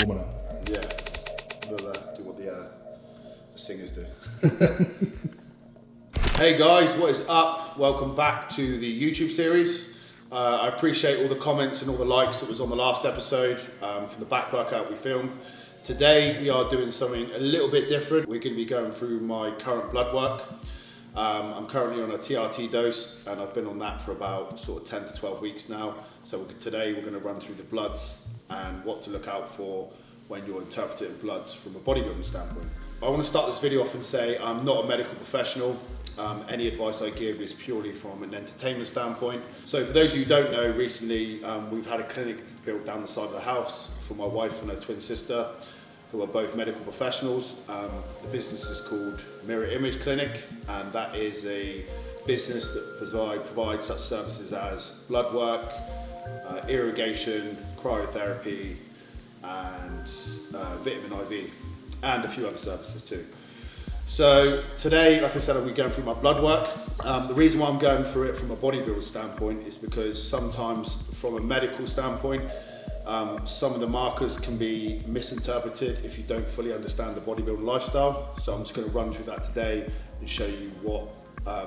Warming up. Yeah, we'll do what the singers do. Hey guys, what is up? Welcome back to the YouTube series. I appreciate all the comments and all the likes that was on the last episode from the back workout we filmed. Today we are doing something a little bit different. We're going to be going through my current blood work. I'm currently on a TRT dose and I've been on that for about sort of 10 to 12 weeks now. So today we're going to run through the bloods and what to look out for when you're interpreting bloods from a bodybuilding standpoint. I want to start this video off and say I'm not a medical professional. Any advice I give is purely from an entertainment standpoint. So for those of you who don't know, recently we've had a clinic built down the side of the house for my wife and her twin sister, who are both medical professionals. The business is called Mirror Image Clinic, and that is a business that provides such services as blood work, irrigation, cryotherapy, and vitamin IV, and a few other services too. So today, like I said, I'll be going through my blood work. The reason why I'm going through it from a bodybuilder standpoint is because sometimes from a medical standpoint, some of the markers can be misinterpreted if you don't fully understand the bodybuilding lifestyle. So I'm just going to run through that today and show you what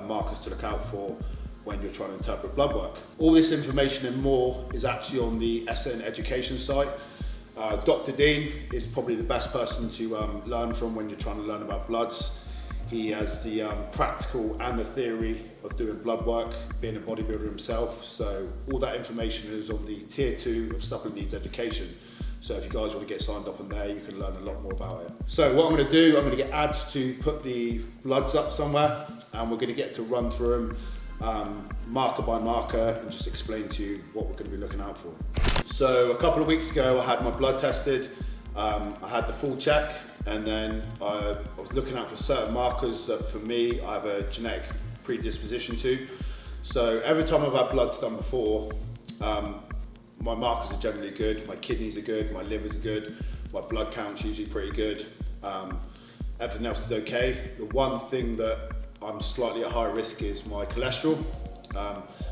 markers to look out for when you're trying to interpret blood work. All this information and more is actually on the SN Education site. Dr. Dean is probably the best person to learn from when you're trying to learn about bloods. He has the practical and the theory of doing blood work, being a bodybuilder himself. So all that information is on the tier 2 of supplement needs education. So if you guys want to get signed up on there, you can learn a lot more about it. So what I'm going to do, I'm going to get ads to put the bloods up somewhere, and we're going to get to run through them marker by marker and just explain to you what we're going to be looking out for. So a couple of weeks ago I had my blood tested, I had the full check, and then I was looking out for certain markers that for me I have a genetic predisposition to. So every time I've had bloods done before, my markers are generally good, my kidneys are good, my liver's are good, my blood count's usually pretty good, everything else is okay. The one thing that I'm slightly at high risk is my cholesterol.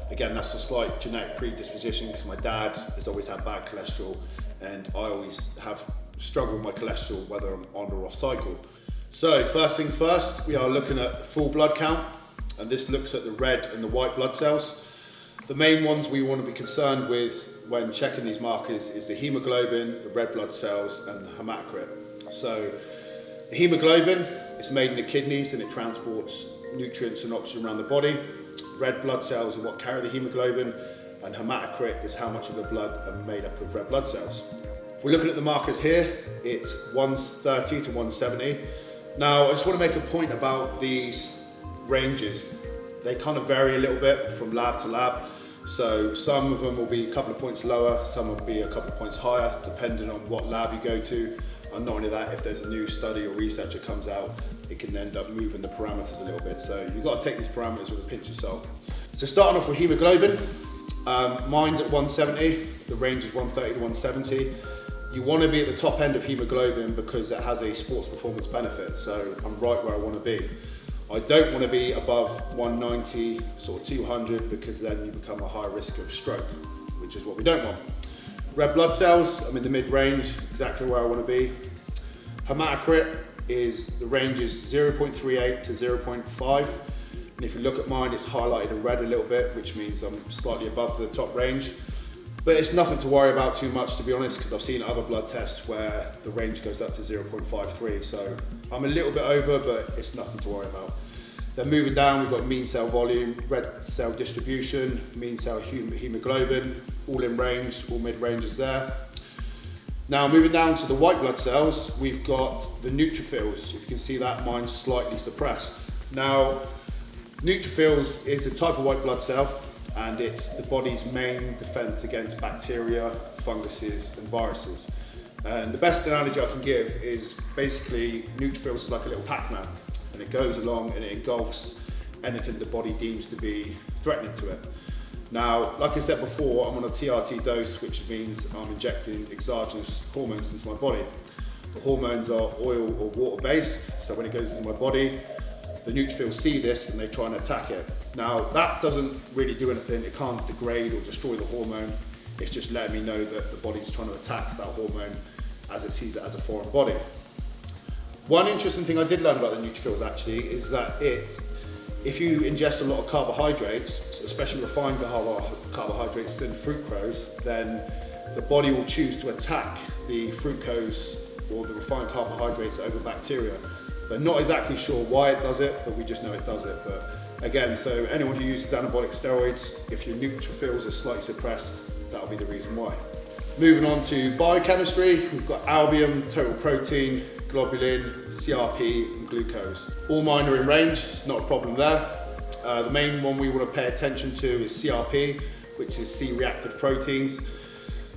Again, that's a slight genetic predisposition because my dad has always had bad cholesterol, and I always have struggled with my cholesterol whether I'm on or off cycle. So first things first, we are looking at full blood count, and this looks at the red and the white blood cells. The main ones we want to be concerned with when checking these markers is the hemoglobin, the red blood cells, and the hematocrit. So the hemoglobin is made in the kidneys and it transports nutrients and oxygen around the body. Red blood cells are what carry the hemoglobin, and hematocrit is how much of the blood are made up of red blood cells. We're looking at the markers here. It's 130 to 170. Now, I just want to make a point about these ranges. They kind of vary a little bit from lab to lab. So some of them will be a couple of points lower, some will be a couple of points higher, depending on what lab you go to. And not only that, if there's a new study or research that comes out, it can end up moving the parameters a little bit. So you've got to take these parameters with a pinch of salt. So starting off with hemoglobin, mine's at 170, the range is 130 to 170. You want to be at the top end of hemoglobin because it has a sports performance benefit. So I'm right where I want to be. I don't want to be above 190, sort of 200, because then you become a high risk of stroke, which is what we don't want. Red blood cells, I'm in the mid-range, exactly where I want to be. Hematocrit the range is 0.38 to 0.5. And if you look at mine, it's highlighted in red a little bit, which means I'm slightly above the top range. But it's nothing to worry about too much, to be honest, because I've seen other blood tests where the range goes up to 0.53. So I'm a little bit over, but it's nothing to worry about. Then moving down, we've got mean cell volume, red cell distribution, mean cell hemoglobin, all in range, all mid-ranges there. Now moving down to the white blood cells, we've got the neutrophils. If you can see that, mine's slightly suppressed. Now, neutrophils is a type of white blood cell, and it's the body's main defense against bacteria, funguses, and viruses. And the best analogy I can give is basically neutrophils is like a little Pac-Man, and it goes along and it engulfs anything the body deems to be threatening to it. Now, like I said before, I'm on a TRT dose, which means I'm injecting exogenous hormones into my body. The hormones are oil or water based, so when it goes into my body, the neutrophils see this and they try and attack it. Now, that doesn't really do anything. It can't degrade or destroy the hormone. It's just letting me know that the body's trying to attack that hormone as it sees it as a foreign body. One interesting thing I did learn about the neutrophils actually is that if you ingest a lot of carbohydrates, especially refined carbohydrates and fructose, then the body will choose to attack the fructose or the refined carbohydrates over bacteria. They're not exactly sure why it does it, but we just know it does it. But again, so anyone who uses anabolic steroids, if your neutrophils are slightly suppressed, that'll be the reason why. Moving on to biochemistry, we've got albumin, total protein, globulin, CRP, and glucose. All mine are in range, it's not a problem there. The main one we want to pay attention to is CRP, which is C-reactive proteins.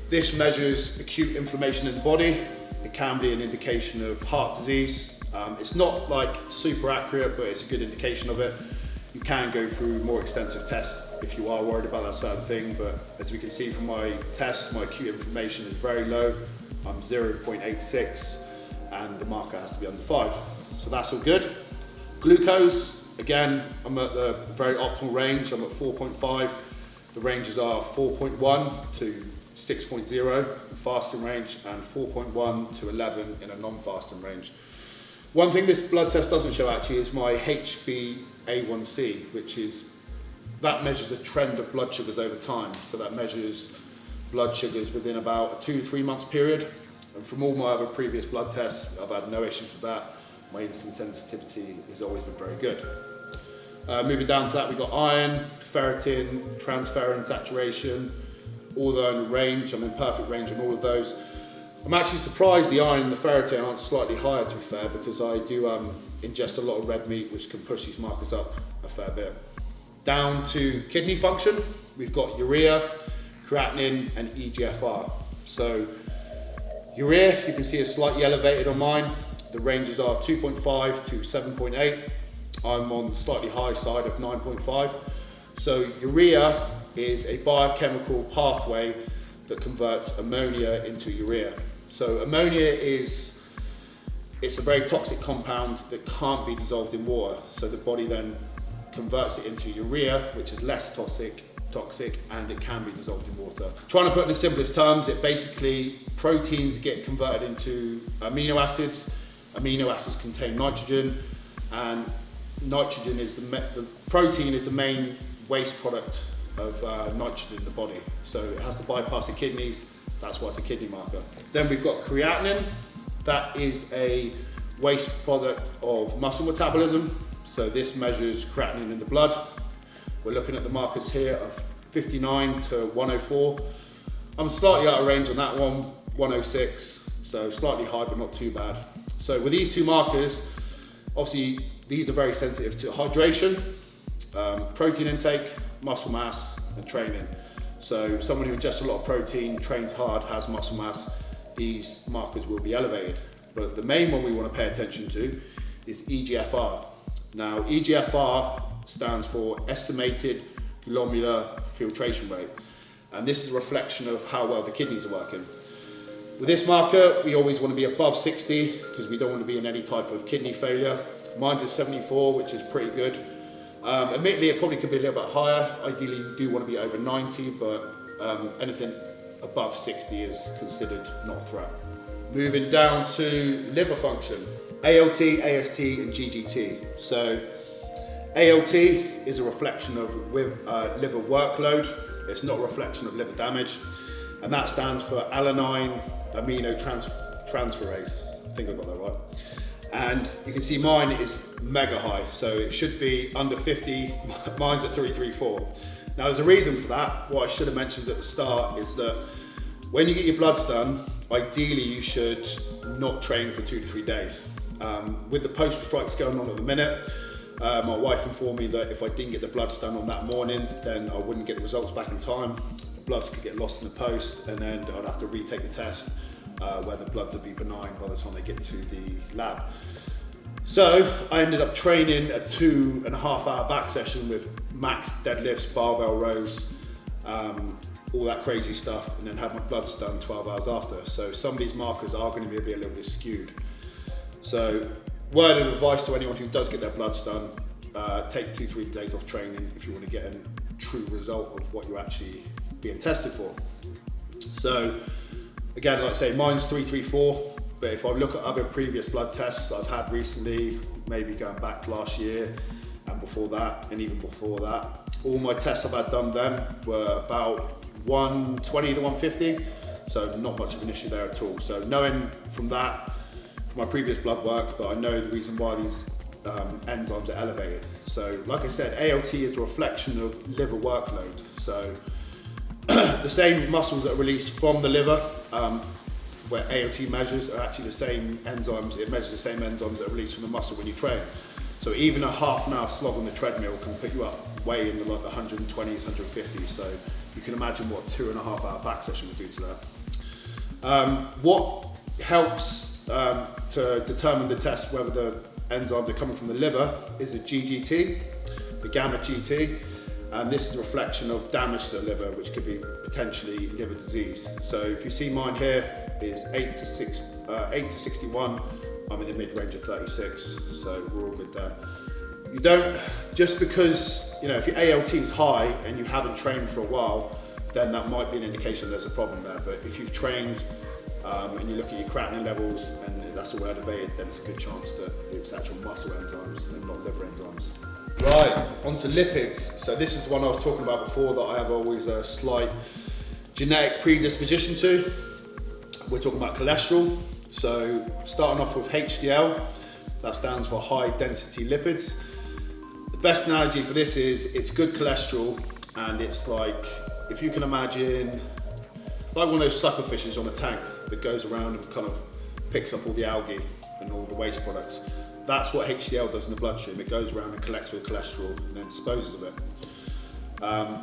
This measures acute inflammation in the body. It can be an indication of heart disease. It's not like super accurate, but it's a good indication of it. You can go through more extensive tests if you are worried about that certain thing, but as we can see from my tests, my acute inflammation is very low. I'm 0.86 and the marker has to be under 5. So that's all good. Glucose, again, I'm at the very optimal range. I'm at 4.5. The ranges are 4.1 to 6.0 in fasting range and 4.1 to 11 in a non-fasting range. One thing this blood test doesn't show actually is my HbA1c, that measures the trend of blood sugars over time. So that measures blood sugars within about a 2 to 3 months period. And from all my other previous blood tests, I've had no issues with that. My insulin sensitivity has always been very good. Moving down to that, we've got iron, ferritin, transferrin saturation, all those in range. I'm in perfect range on all of those. I'm actually surprised the iron and the ferritin aren't slightly higher, to be fair, because I do ingest a lot of red meat, which can push these markers up a fair bit. Down to kidney function, we've got urea, creatinine, and EGFR. So urea, you can see is slightly elevated on mine. The ranges are 2.5 to 7.8. I'm on the slightly high side of 9.5. So urea is a biochemical pathway that converts ammonia into urea. So ammonia it's a very toxic compound that can't be dissolved in water. So the body then converts it into urea, which is less toxic, and it can be dissolved in water. Trying to put it in the simplest terms, it basically, proteins get converted into amino acids. Amino acids contain nitrogen, and nitrogen is the protein is the main waste product of nitrogen in the body. So it has to bypass the kidneys, that's why it's a kidney marker. Then we've got creatinine. That is a waste product of muscle metabolism. So this measures creatinine in the blood. We're looking at the markers here of 59 to 104. I'm slightly out of range on that one, 106. So slightly high, but not too bad. So with these two markers, obviously these are very sensitive to hydration, protein intake, muscle mass, and training. So someone who ingests a lot of protein, trains hard, has muscle mass, these markers will be elevated. But the main one we want to pay attention to is EGFR. Now, EGFR stands for estimated glomerular filtration rate. And this is a reflection of how well the kidneys are working. With this marker, we always want to be above 60 because we don't want to be in any type of kidney failure. Mine's is 74, which is pretty good. Admittedly, it probably could be a little bit higher. Ideally, you do want to be over 90, but anything above 60 is considered not a threat. Moving down to liver function, ALT, AST, and GGT. So ALT is a reflection of liver workload. It's not a reflection of liver damage. And that stands for alanine aminotransferase. I think I got that right. And you can see mine is mega high, so it should be under 50. Mine's at 334. Now there's a reason for that. What I should have mentioned at the start is that when you get your bloods done, ideally you should not train for 2 to 3 days. With the post strikes going on at the minute, my wife informed me that if I didn't get the bloods done on that morning, then I wouldn't get the results back in time. The bloods could get lost in the post, and then I'd have to retake the test, where the bloods would be benign by the time they get to the lab. So I ended up training a 2.5 hour back session with max deadlifts, barbell rows, all that crazy stuff, and then had my bloods done 12 hours after. So some of these markers are going to be a little bit skewed. So word of advice to anyone who does get their bloods done, take 2-3 days off training if you want to get a true result of what you're actually being tested for. So Again, like I say, mine's 334, but if I look at other previous blood tests I've had recently, maybe going back last year and before that, and even before that, all my tests I've had done then were about 120 to 150, so not much of an issue there at all. So knowing from that, from my previous blood work, that I know the reason why these enzymes are elevated. So like I said, ALT is a reflection of liver workload. So the same muscles that are released from the liver, where ALT measures, are actually the same enzymes. It measures the same enzymes that are released from the muscle when you train. So even a half an hour slog on the treadmill can put you up way in the like 120s, 150s. So you can imagine what a 2.5 hour back session would do to that. What helps to determine the test whether the enzymes are coming from the liver is the GGT, the gamma GT. And this is a reflection of damage to the liver, which could be potentially liver disease. So if you see mine here is 8 to 61, I'm in the mid-range of 36, so we're all good there. You don't, just because, you know, if your ALT is high and you haven't trained for a while, then that might be an indication there's a problem there. But if you've trained and you look at your creatinine levels and that's all elevated, then it's a good chance that it's actual muscle enzymes and not liver enzymes. Right, onto lipids. So this is the one I was talking about before that I have always a slight genetic predisposition to. We're talking about cholesterol. So starting off with HDL, that stands for high density lipids. The best analogy for this is it's good cholesterol, and it's like, if you can imagine, like one of those sucker fishes on a tank that goes around and kind of picks up all the algae and all the waste products. That's what HDL does in the bloodstream. It goes around and collects all the cholesterol and then disposes of it.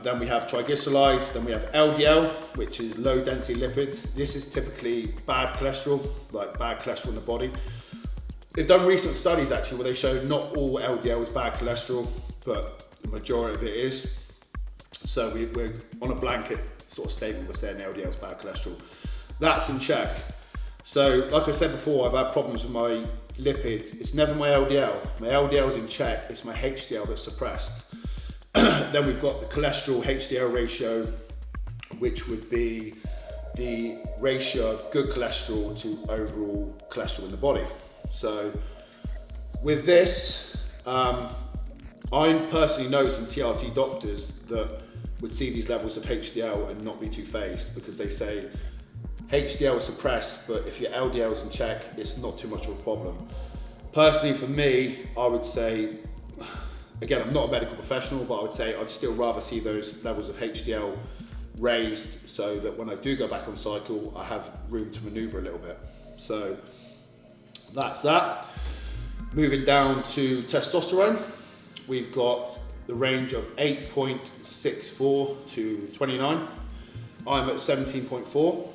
Then we have triglycerides, then we have LDL, which is low density lipids. This is typically bad cholesterol, like bad cholesterol in the body. They've done recent studies actually where they show not all LDL is bad cholesterol, but the majority of it is. So we're on a blanket sort of statement, we're saying LDL is bad cholesterol. That's in check. So like I said before, I've had problems with my lipids. It's never my LDL. My LDL is in check, it's my HDL that's suppressed. Then we've got the cholesterol HDL ratio, which would be the ratio of good cholesterol to overall cholesterol in the body. So with this, I personally know some TRT doctors that would see these levels of HDL and not be too phased, because they say HDL is suppressed, but if your LDL is in check, it's not too much of a problem. Personally, for me, I would say, again, I'm not a medical professional, but I would say I'd still rather see those levels of HDL raised so that when I do go back on cycle, I have room to maneuver a little bit. So that's that. Moving down to testosterone, we've got the range of 8.64 to 29. I'm at 17.4.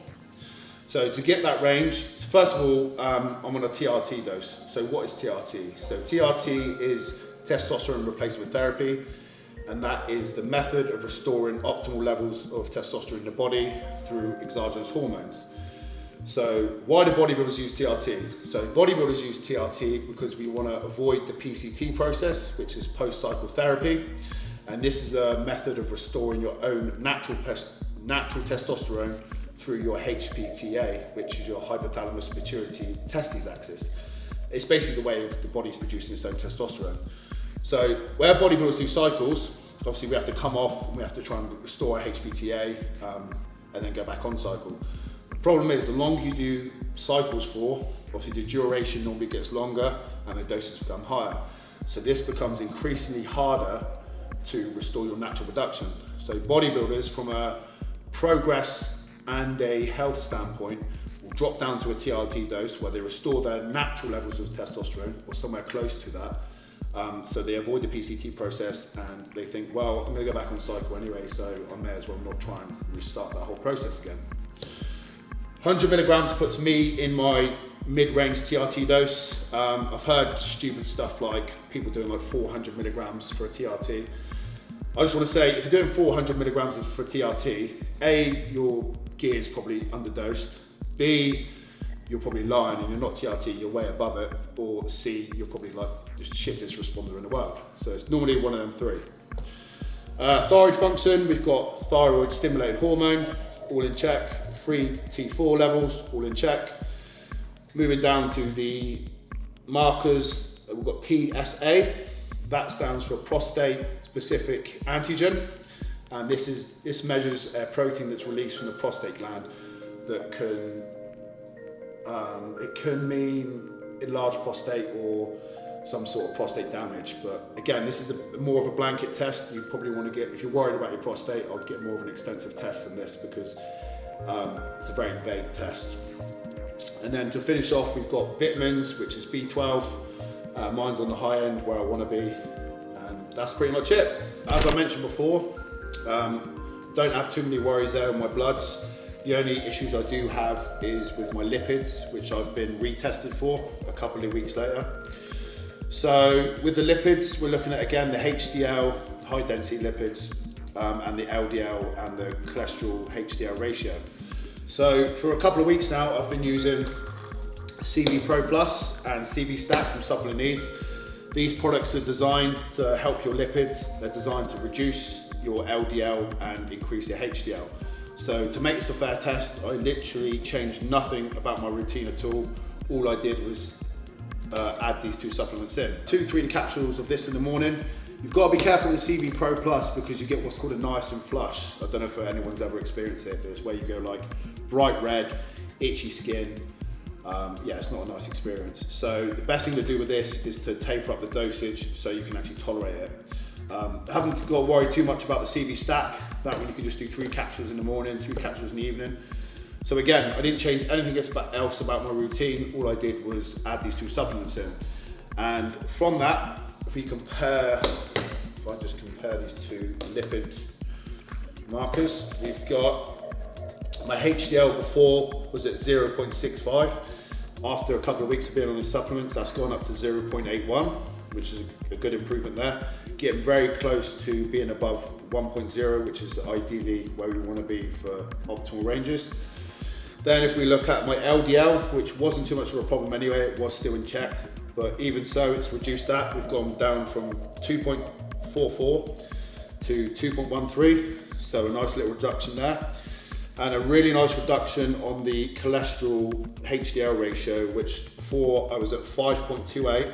So to get that range, first of all, I'm on a TRT dose. So what is TRT? So TRT is testosterone replacement therapy, and that is the method of restoring optimal levels of testosterone in the body through exogenous hormones. So why do bodybuilders use TRT? So bodybuilders use TRT because we want to avoid the PCT process, which is post-cycle therapy, and this is a method of restoring your own natural testosterone through your HPTA, which is your hypothalamus pituitary testes axis. It's basically the way the body's producing its own testosterone. So where bodybuilders do cycles, obviously we have to come off and we have to try and restore our HPTA and then go back on cycle. The problem is the longer you do cycles for, obviously the duration normally gets longer and the doses become higher. So this becomes increasingly harder to restore your natural production. So bodybuilders, from a progress and a health standpoint, will drop down to a TRT dose where they restore their natural levels of testosterone or somewhere close to that. So they avoid the PCT process and they think, well, I'm going to go back on cycle anyway, so I may as well not try and restart that whole process again. 100 milligrams puts me in my mid-range TRT dose. I've heard stupid stuff like people doing like 400 milligrams for a TRT. I just want to say, if you're doing 400 milligrams for TRT, A, your gear is probably underdosed. B, you're probably lying and you're not TRT, you're way above it. Or C, you're probably like the shittest responder in the world. So it's normally one of them three. Thyroid function, we've got thyroid stimulated hormone. all in check. 3 T4 levels, all in check. Moving down to the markers, we've got PSA. That stands for prostate specific antigen. And this measures a protein that's released from the prostate gland that can mean enlarged prostate or some sort of prostate damage. But again, this is more of a blanket test. You probably want to get, if you're worried about your prostate, I'd get more of an extensive test than this because it's a very vague test. And then to finish off, we've got vitamins, which is B12. Mine's on the high end where I want to be. And that's pretty much it. As I mentioned before, don't have too many worries there on my bloods. The only issues I do have is with my lipids, which I've been retested for a couple of weeks later. So with the lipids, we're looking at, again, the HDL, high density lipids, and the LDL and the cholesterol HDL ratio. So for a couple of weeks now, I've been using CV Pro Plus and CV Stack from Supplement Needs. These products are designed to help your lipids. They're designed to reduce your LDL and increase your HDL. So to make this a fair test, I literally changed nothing about my routine at all. All I did was add these 2 supplements in. 2-3 capsules of this in the morning. You've got to be careful with CV Pro Plus because you get what's called a niacin flush. I don't know if anyone's ever experienced it, but it's where you go like bright red, itchy skin. Yeah, it's not a nice experience. So the best thing to do with this is to taper up the dosage so you can actually tolerate it. Haven't got to worry too much about the CV Stack. That one you can just do 3 capsules in the morning, 3 capsules in the evening. So again, I didn't change anything else about my routine. All I did was add these 2 supplements in. And from that, if I just compare these 2 lipid markers, we've got my HDL before was at 0.65. After a couple of weeks of being on these supplements, that's gone up to 0.81, which is a good improvement there. Getting very close to being above 1.0, which is ideally where we want to be for optimal ranges. Then if we look at my LDL, which wasn't too much of a problem anyway, it was still in check, but even so, it's reduced that. We've gone down from 2.44 to 2.13, so a nice little reduction there. And a really nice reduction on the cholesterol HDL ratio, which before I was at 5.28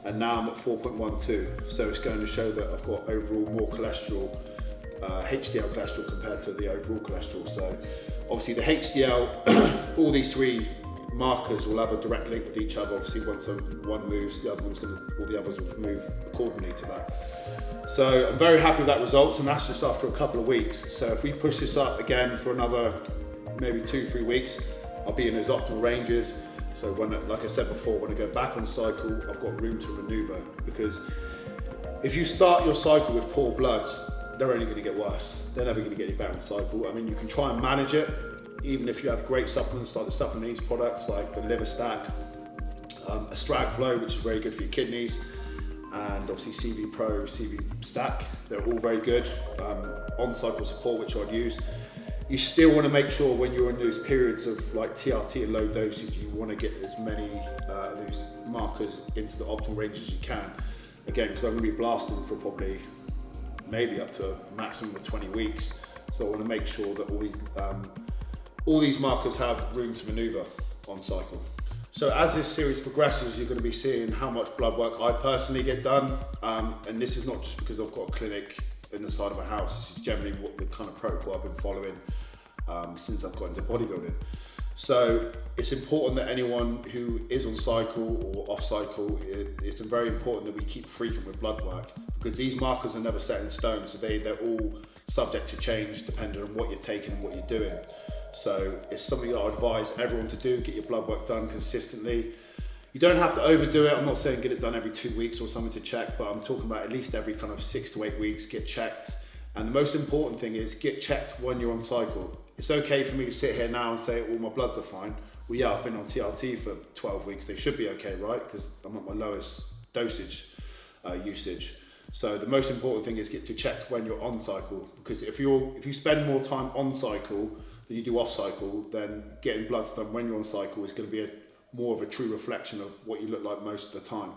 and now I'm at 4.12. So it's going to show that I've got overall more cholesterol, HDL cholesterol compared to the overall cholesterol. So obviously the HDL, all these 3 markers will have a direct link with each other. Obviously once one moves, the other one's going to, all the others will move accordingly to that. So I'm very happy with that result, and that's just after a couple of weeks. So if we push this up again for another maybe 2-3 weeks, I'll be in those optimal ranges. So when, like I said before, when I go back on cycle, I've got room to maneuver, because if you start your cycle with poor bloods, they're only going to get worse. They're never going to get any better in cycle. I mean, you can try and manage it, even if you have great supplements like the Supplement Needs products, like the Liver Stack, Astrag Flow, which is very good for your kidneys, and obviously CV Pro, CV Stack. They're all very good. On-cycle support, which I'd use. You still want to make sure when you're in those periods of like TRT and low dosage, you want to get as many those markers into the optimal range as you can. Again, because I'm going to be blasting for probably maybe up to a maximum of 20 weeks. So I want to make sure that all these markers have room to maneuver on cycle. So as this series progresses, you're going to be seeing how much blood work I personally get done. And this is not just because I've got a clinic in the side of a house. This is generally what the kind of protocol I've been following since I've got into bodybuilding. So it's important that anyone who is on cycle or off cycle, it's very important that we keep frequent with blood work, because these markers are never set in stone. So they're all subject to change depending on what you're taking and what you're doing. So it's something that I advise everyone to do, get your blood work done consistently. You don't have to overdo it. I'm not saying get it done every 2 weeks or something to check, but I'm talking about at least every kind of 6 to 8 weeks, get checked. And the most important thing is get checked when you're on cycle. It's okay for me to sit here now and say, all my bloods are fine. Well, yeah, I've been on TRT for 12 weeks. They should be okay, right? Because I'm at my lowest dosage usage. So the most important thing is get you checked when you're on cycle, because if you spend more time on cycle than you do off cycle, then getting bloods done when you're on cycle is going to be more of a true reflection of what you look like most of the time.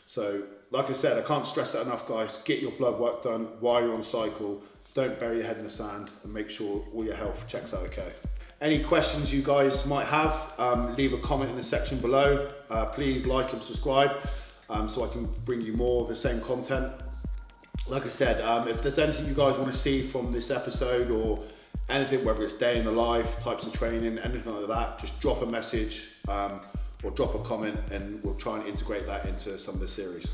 So like I said, I can't stress that enough, guys. Get your blood work done while you're on cycle. don't bury your head in the sand, and make sure all your health checks out okay. Any questions you guys might have, leave a comment in the section below. Please like and subscribe so I can bring you more of the same content. Like I said, if there's anything you guys want to see from this episode or anything, whether it's day in the life, types of training, anything like that, just drop a message or drop a comment and we'll try and integrate that into some of the series.